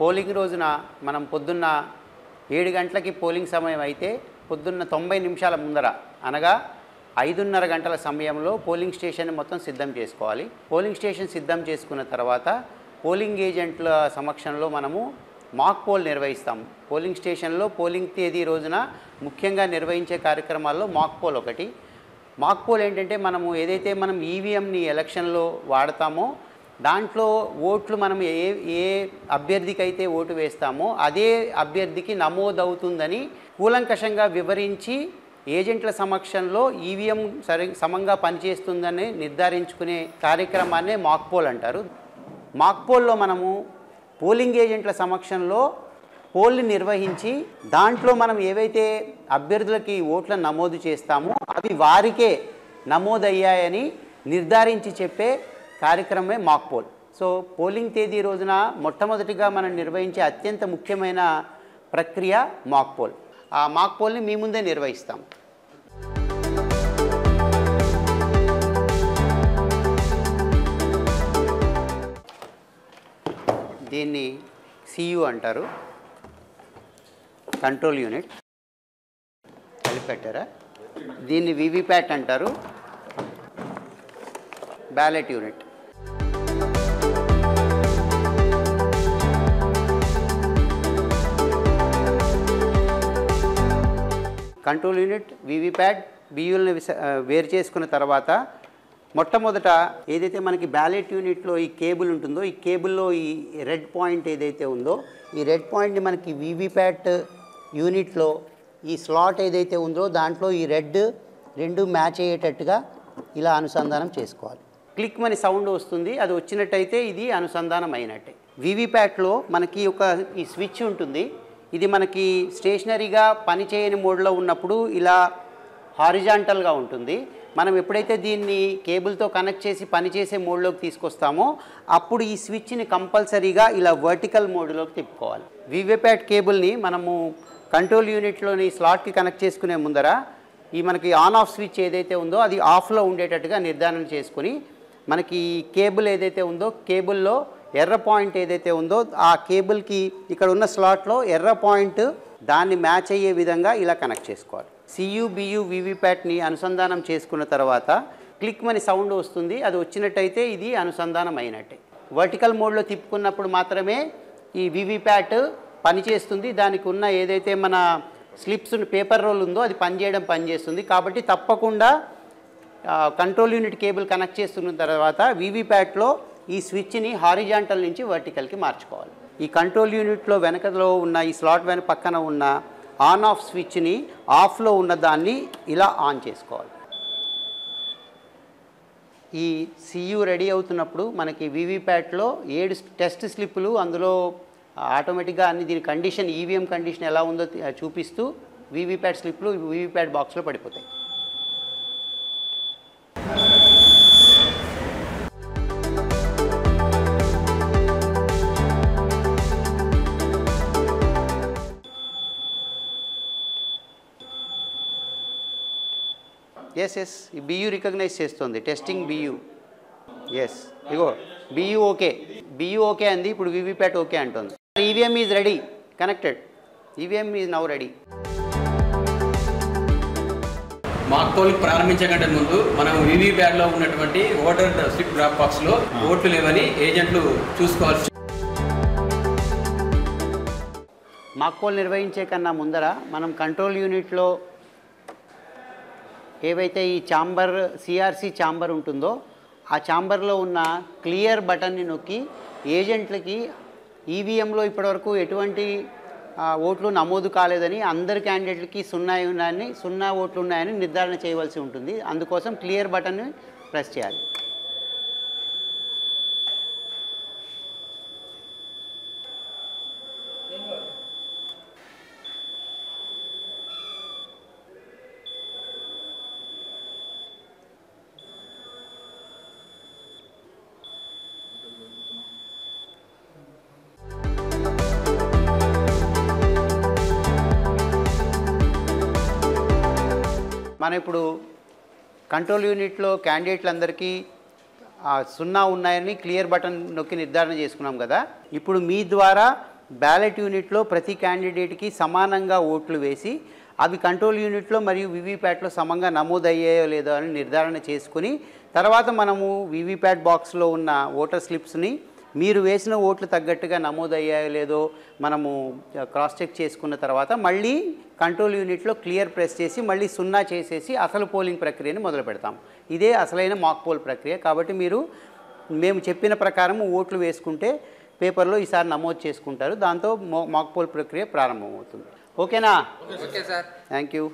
Polling రోజున మనం పొద్దున్న 7 గంటలకి పోలింగ్ సమయం అయితే పొద్దున్న 90 నిమిషాల ముందర అనగా 5:30 గంటల సమయంలో పోలింగ్ స్టేషన్ మొత్తం సిద్ధం చేసుకోవాలి. పోలింగ్ స్టేషన్ సిద్ధం చేసుకున్న తర్వాత పోలింగ్ ఏజెంట్ల సమక్షంలో మనము మాక్ పోల్ నిర్వహిస్తాం. పోలింగ్ స్టేషన్లో పోలింగ్ తేదీ రోజున ముఖ్యంగా నిర్వహించే కార్యక్రమాల్లో మాక్ పోల్ ఒకటి. మాక్ పోల్ ఏంటంటే మనము ఏదైతే మనం ఈవీఎంని ఎలక్షన్లో వాడతామో దాంట్లో ఓట్లు మనం ఏ అభ్యర్థికి అయితే ఓటు వేస్తామో అదే అభ్యర్థికి నమోదవుతుందని కూలంకషంగా వివరించి ఏజెంట్ల సమక్షంలో ఈవీఎం సమంగా పనిచేస్తుందని నిర్ధారించుకునే కార్యక్రమాన్నే మాక్ పోల్ అంటారు. మాక్ పోల్లో మనము పోలింగ్ ఏజెంట్ల సమక్షంలో పోల్ని నిర్వహించి దాంట్లో మనం ఏవైతే అభ్యర్థులకి ఓట్లను నమోదు చేస్తామో అవి వారికే నమోదయ్యాయని నిర్ధారించి చెప్పే కార్యక్రమమే మాక్ పోల్. సో పోలింగ్ తేదీ రోజున మొట్టమొదటిగా మనం నిర్వహించే అత్యంత ముఖ్యమైన ప్రక్రియ మాక్ పోల్. ఆ మాక్ పోల్ని మీ ముందే నిర్వహిస్తాం. దీన్ని సియు అంటారు, కంట్రోల్ యూనిట్. కలిపెట్టారా? దీన్ని వివిప్యాట్ అంటారు, ballot unit. Control unit, VVPAT, బియూల్ని వేరు చేసుకున్న తర్వాత మొట్టమొదట ఏదైతే మనకి బ్యాలెట్ యూనిట్లో ఈ కేబుల్ ఉంటుందో ఈ కేబుల్లో ఈ రెడ్ పాయింట్ ఏదైతే ఉందో ఈ రెడ్ పాయింట్ని మనకి వివిప్యాట్ యూనిట్లో ఈ స్లాట్ ఏదైతే ఉందో దాంట్లో ఈ రెడ్ రెండు మ్యాచ్ అయ్యేటట్టుగా ఇలా అనుసంధానం చేసుకోవాలి. క్లిక్ మని సౌండ్ వస్తుంది, అది వచ్చినట్టయితే ఇది అనుసంధానం అయినట్టే. వివిప్యాట్లో మనకి ఈ స్విచ్ ఉంటుంది. ఇది మనకి స్టేషనరీగా పనిచేయని మోడ్లో ఉన్నప్పుడు ఇలా హారిజాంటల్గా ఉంటుంది. మనం ఎప్పుడైతే దీన్ని కేబుల్తో కనెక్ట్ చేసి పనిచేసే మోడ్లోకి తీసుకొస్తామో అప్పుడు ఈ స్విచ్ని కంపల్సరీగా ఇలా వర్టికల్ మోడ్లోకి తిప్పుకోవాలి. వివిప్యాట్ కేబుల్ని మనము కంట్రోల్ యూనిట్లోని స్లాట్కి కనెక్ట్ చేసుకునే ముందర ఈ మనకి ఆన్ ఆఫ్ స్విచ్ ఏదైతే ఉందో అది ఆఫ్లో ఉండేటట్టుగా నిర్ధారణ చేసుకుని మనకి కేబుల్ ఏదైతే ఉందో కేబుల్లో ఎర్ర పాయింట్ ఏదైతే ఉందో ఆ కేబుల్కి ఇక్కడ ఉన్న స్లాట్లో ఎర్ర పాయింట్ దాన్ని మ్యాచ్ అయ్యే విధంగా ఇలా కనెక్ట్ చేసుకోవాలి. సియు బియు వివిప్యాట్ని అనుసంధానం చేసుకున్న తర్వాత క్లిక్ మని సౌండ్ వస్తుంది, అది వచ్చినట్టయితే ఇది అనుసంధానం అయినట్టే. వర్టికల్ మోడ్లో తిప్పుకున్నప్పుడు మాత్రమే ఈ వివిప్యాట్ పనిచేస్తుంది. దానికి ఉన్న ఏదైతే మన స్లిప్స్ పేపర్ రోల్ ఉందో అది పనిచేస్తుంది. కాబట్టి తప్పకుండా కంట్రోల్ యూనిట్ కేబుల్ కనెక్ట్ చేస్తున్న తర్వాత వివిప్యాట్లో ఈ స్విచ్ని హారిజాంటల్ నుంచి వర్టికల్కి మార్చుకోవాలి. ఈ కంట్రోల్ యూనిట్లో వెనకలో ఉన్న ఈ స్లాట్ పక్కన ఉన్న ఆన్ ఆఫ్ స్విచ్ని ఆఫ్లో ఉన్న దాన్ని ఇలా ఆన్ చేసుకోవాలి. ఈ సియు రెడీ అవుతున్నప్పుడు మనకి వివిప్యాట్లో 7 టెస్ట్ స్లిప్పులు అందులో ఆటోమేటిక్గా అన్ని దీని కండిషన్ ఈవీఎం కండిషన్ ఎలా ఉందో చూపిస్తూ వివిప్యాట్ స్లిప్లు వివిప్యాట్ బాక్స్లో పడిపోతాయి. ఎస్ ఈ బియు రికగ్నైజ్ చేస్తుంది, టెస్టింగ్ బియు. ఎస్ ఇగో బియు ఓకే అంది, ఇప్పుడు వివిప్యాట్ ఓకే అంటుంది. EVM is ready, connected. EVM is now ready. Mock polling ప్రారంభించే కంటే ముందు మనం వివిప్యాట్లో ఉన్నటువంటి ఓటర్ స్లిప్ డ్రాప్ బాక్స్లో ఓట్లు లేవని ఏజెంట్లు చూసుకోవాల్సి. మాక్ పోల్ నిర్వహించే కన్నా ముందర మనం కంట్రోల్ యూనిట్లో ఏవైతే ఈ ఛాంబర్ సిఆర్సి ఛాంబర్ ఉంటుందో ఆ ఛాంబర్లో ఉన్న క్లియర్ బటన్ని నొక్కి ఏజెంట్లకి ఈవీఎంలో ఇప్పటివరకు ఎటువంటి ఓట్లు నమోదు కాలేదని అందరి క్యాండిడేట్లకి 0 ఓట్లు ఉన్నాయని నిర్ధారణ చేయవలసి ఉంటుంది. అందుకోసం క్లియర్ బటన్ని ప్రెస్ చేయాలి. మనం ఇప్పుడు కంట్రోల్ యూనిట్లో క్యాండిడేట్లందరికీ 0 ఉన్నాయని క్లియర్ బటన్ నొక్కి నిర్ధారణ చేసుకున్నాం కదా. ఇప్పుడు మీ ద్వారా బ్యాలెట్ యూనిట్లో ప్రతి క్యాండిడేట్కి సమానంగా ఓట్లు వేసి అవి కంట్రోల్ యూనిట్లో మరియు వీవీప్యాట్లో సమంగా నమోదయ్యాయో లేదో అని నిర్ధారణ చేసుకుని తర్వాత మనము వీవీప్యాట్ బాక్స్లో ఉన్న ఓటర్ స్లిప్స్ని మీరు వేసిన ఓట్లు తగ్గట్టుగా నమోదయ్యాయో లేదో మనము క్రాస్ చెక్ చేసుకున్న తర్వాత మళ్ళీ కంట్రోల్ యూనిట్లో క్లియర్ ప్రెస్ చేసి మళ్ళీ 0 చేసేసి అసలు పోలింగ్ ప్రక్రియని మొదలు పెడతాం. ఇదే అసలైన మాక్ పోల్ ప్రక్రియ. కాబట్టి మీరు మేము చెప్పిన ప్రకారం ఓట్లు వేసుకుంటే పేపర్లో ఈసారి నమోదు చేసుకుంటారు. దాంతో మాక్ పోల్ ప్రక్రియ ప్రారంభమవుతుంది. ఓకేనా? Okay sir. Thank you.